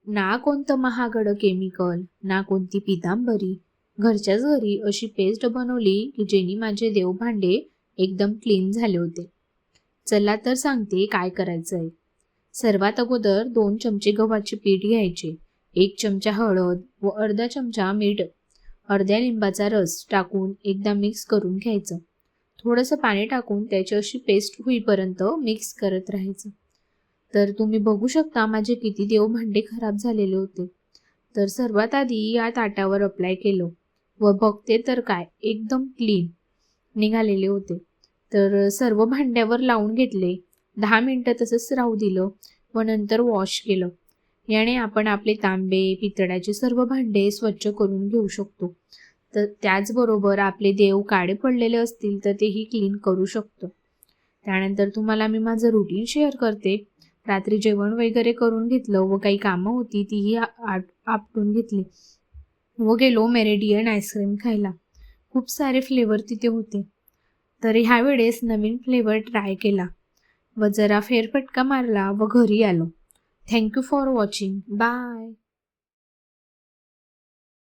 ना कोणतं महागडं केमिकल, ना कोणती पितांबरी. घरच्याच घरी अशी पेस्ट बनवली की जेनी माझे देव भांडे एकदम क्लीन झाले होते. चला तर सांगते काय करायचंय. सर्वात अगोदर 2 चमचे गव्हाचे पीठ घ्यायचे. 1 चमचा हळद व अर्धा चमचा मीठ, अर्ध्या लिंबाचा रस टाकून एकदा मिक्स करून घ्यायचं. थोडंसं पाणी टाकून त्याची अशी पेस्ट होईपर्यंत मिक्स करत राहायचं. तर तुम्ही बघू शकता माझे किती देव भांडे खराब झालेले होते. तर सर्वात आधी या ताटावर अप्लाय केलं व बघते तर काय एकदम क्लीन निघालेले होते. तर सर्व भांड्यावर लावून घेतले. 10 मिनिटं तसंच राहू दिलं व नंतर वॉश केलं. याने आपण आपले तांबे, पितळाचे सर्व भांडे स्वच्छ करून घेऊ शकतो. तर त्याचबरोबर आपले देव काळे पडलेले असतील तर तेही क्लीन करू शकतो. त्यानंतर तुम्हाला मी माझं रुटीन शेअर करते. रात्री जेवण वगैरे करून घेतलं व काही कामं होती तीही आपटून घेतली व गेलो मेरिडियन आईस्क्रीम खायला. खूप सारे फ्लेवर तिथे होते. तर ह्या वेळेस नवीन फ्लेवर ट्राय केला व जरा फेरफटका मारला व घरी आलो. Thank you for watching. बाय.